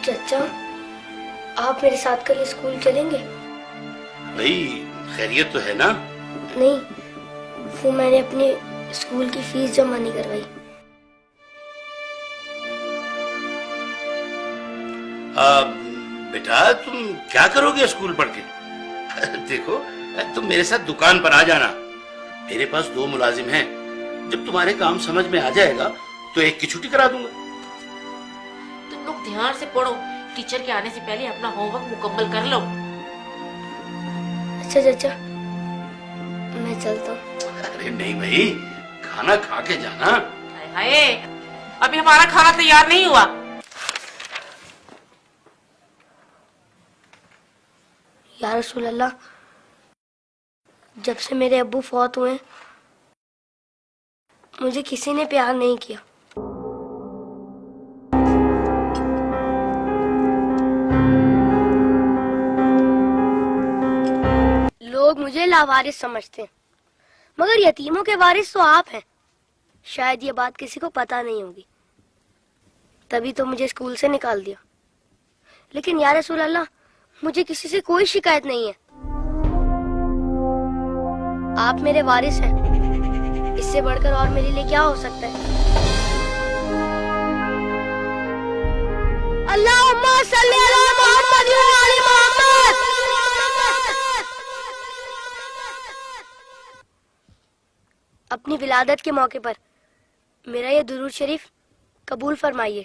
चाचा, आप मेरे साथ कल स्कूल चलेंगे? भाई खैरियत तो है ना? नहीं, वो मैंने अपने स्कूल की फीस जमा नहीं करवाई। बेटा तुम क्या करोगे स्कूल पढ़ के? देखो तुम मेरे साथ दुकान पर आ जाना, मेरे पास 2 मुलाजिम हैं। जब तुम्हारे काम समझ में आ जाएगा तो एक की छुट्टी करा दूंगा। तुम लोग ध्यान से पढ़ो, टीचर के आने से पहले अपना होमवर्क मुकम्मल कर लो। अच्छा चाचा, मैं चलता हूँ। अरे नहीं भाई, खाना खा के जाना। हाय, अभी हमारा खाना तैयार नहीं हुआ। या रसूल अल्लाह, जब से मेरे अब्बू फौत हुए मुझे किसी ने प्यार नहीं किया। लोग मुझे लावारिस समझते हैं, मगर यतीमों के वारिस तो आप हैं। शायद ये बात किसी को पता नहीं होगी, तभी तो मुझे स्कूल से निकाल दिया। लेकिन या रसूल अल्लाह, मुझे किसी से कोई शिकायत नहीं है। आप मेरे वारिस हैं, इससे बढ़कर और मेरे लिए क्या हो सकता है? अल्लाहुम्मा सल्ली अला मुहम्मद व आले मोहम्मद। अपनी विलादत के मौके पर मेरा ये दुरूद शरीफ कबूल फरमाइए।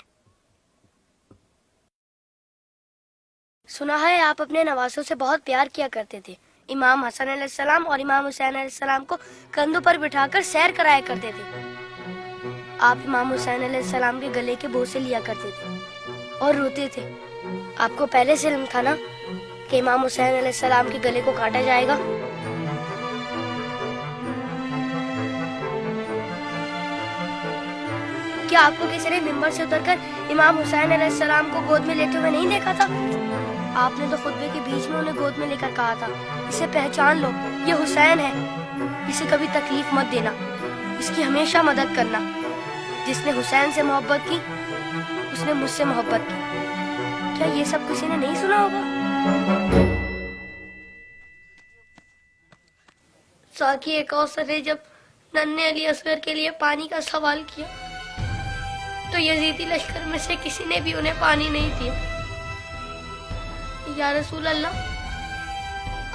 सुना है आप अपने नवासों से बहुत प्यार किया करते थे। इमाम हसन अलैहिस्सलाम और इमाम हुसैन अलैहिस्सलाम को कंधों पर बिठाकर सैर कराया करते थे। आप इमाम हुसैन अलैहिस्सलाम के गले के बोसे लिया करते थे और रोते थे। आपको पहले से इल्म था ना कि इमाम हुसैन अलैहिस्सलाम के गले को काटा जाएगा? क्या आपको किसी ने मिंबर से उतरकर इमाम हुसैन अलैहिस्सलाम को गोद में लेते हुए नहीं देखा था? आपने तो खुतबे के बीच में उन्हें गोद में लेकर कहा था, इसे पहचान लो, ये हुसैन है, इसे कभी तकलीफ मत देना, इसकी हमेशा मदद करना। जिसने हुसैन से मोहब्बत की उसने मुझसे मोहब्बत की। क्या ये सब किसी ने नहीं सुना होगा? साकी एक कौसर ने जब नन्हे अली असगर के लिए पानी का सवाल किया तो यजीदी लश्कर में से किसी ने भी उन्हें पानी नहीं दिया। या रसूल अल्लाह,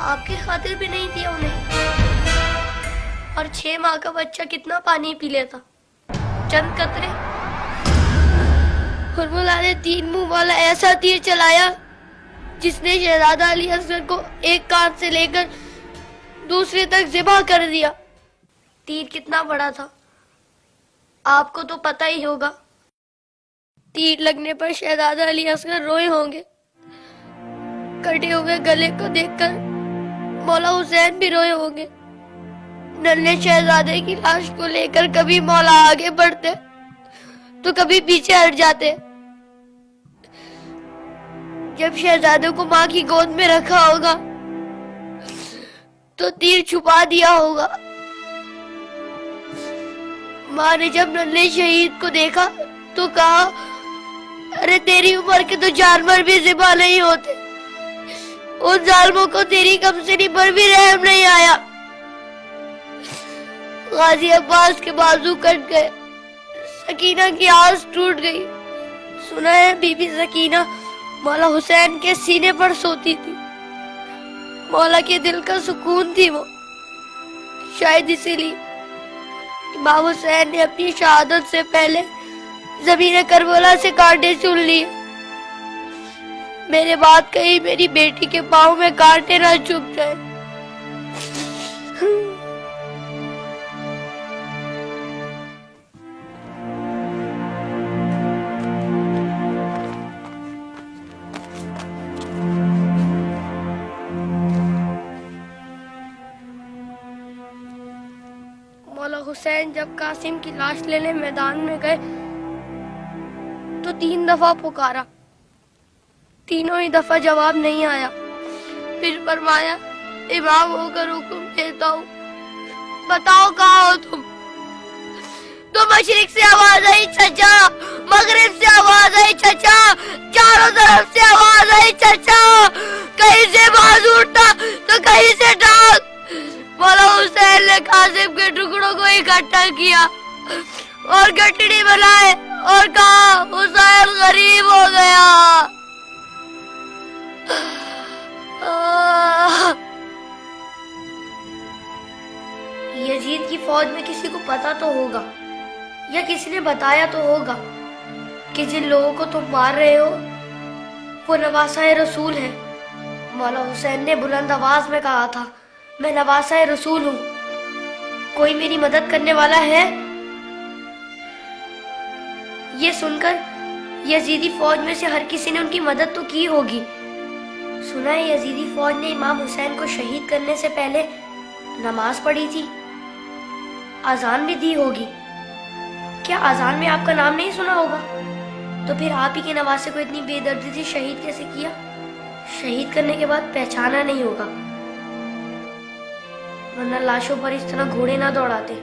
आपकी खातिर भी नहीं दिया उन्हें। और 6 माह का बच्चा कितना पानी पी लेता? चंद कतरे। हुर्मुला ने 3 मुंह वाला ऐसा तीर चलाया जिसने शहजादा अली असगर को एक कान से लेकर दूसरे तक ज़िबा कर दिया। तीर कितना बड़ा था आपको तो पता ही होगा। तीर लगने पर शहजादा अली असगर रोए होंगे। कटे हुए गले को देखकर मौला हुसैन भी रोए होंगे। नन्हे शहजादे की लाश को लेकर कभी मौला आगे बढ़ते तो कभी पीछे हट जाते। जब शहजादे को माँ की गोद में रखा होगा तो तीर छुपा दिया होगा। माँ ने जब नन्हे शहीद को देखा तो कहा, अरे तेरी उम्र के तो जानवर भी ज़िबा नहीं होते, उन जालिमों को तेरी कमसिनी पर भी रहम नहीं आया। गाजी अब्बास के बाजू कट गए, सकीना की आस टूट गई। सुना है बीबी सकीना मौला हुसैन के सीने पर सोती थी। मौला के दिल का सुकून थी वो। शायद इसीलिए इमाम हुसैन ने अपनी शहादत से पहले ज़मीन करबला से कांटे चुन लिए। मेरे बात कहीं मेरी बेटी के पाँव में कांटे ना चुभ जाए। मौला हुसैन जब कासिम की लाश लेने मैदान में गए तो 3 दफा पुकारा, तीनों ही दफा जवाब नहीं आया। फिर फरमाया, इमाम होकर हुक्म देता हूँ, बताओ कहाँ हो तुम? तो मशरिक से आवाज आई, चचा। मगरिब से आवाज आई, चचा। चारों तरफ इकट्ठा किया और गठड़ी बनाए और कहा हुसैन गरीब हो गया। यजीद की फौज में किसी को पता तो होगा या किसी ने बताया तो होगा कि जिन लोगों को तुम मार रहे हो वो नवासा रसूल है। मौला हुसैन ने बुलंद आवाज में कहा था, मैं नवासा रसूल हूँ, कोई मेरी मदद करने वाला है? ये सुनकर यजीदी फौज में से हर किसी ने उनकी मदद तो की होगी। सुना है यजीदी फौज ने इमाम हुसैन को शहीद करने से पहले नमाज पढ़ी थी, अजान भी दी होगी। क्या अजान में आपका नाम नहीं सुना होगा? तो फिर आप ही के नवासे को इतनी बेदर्दी से शहीद कैसे किया? शहीद करने के बाद पहचाना नहीं होगा, वरना लाशों पर इस तरह घोड़े ना दौड़ाते।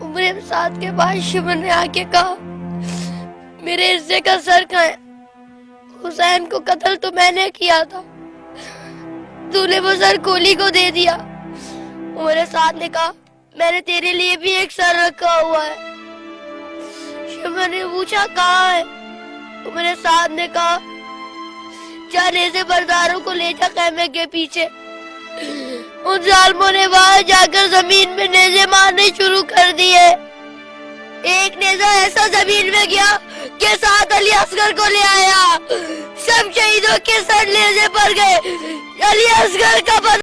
उम्र साथ के बाद शिवन ने आके कहा, मेरे हिस्से का सर कहाँ है? हुसैन को कत्ल तो मैंने किया था, तूने वो सर कोली को दे दिया। उमर साथ ने कहा, मैंने तेरे लिए भी एक सर रखा हुआ है। शिवन ने पूछा, कहाँ है? उमर साथ ने कहा, जाने से बरदारों को ले जा खैमे के पीछे। उन जालिमों ने वहां जाकर जमीन में नेज़े मारने शुरू कर दिए। एक नेज़ा ऐसा जमीन में गया कि साथ अली असगर को ले आया। सब शहीदों के सर नेज़े पर गए। अली असगर का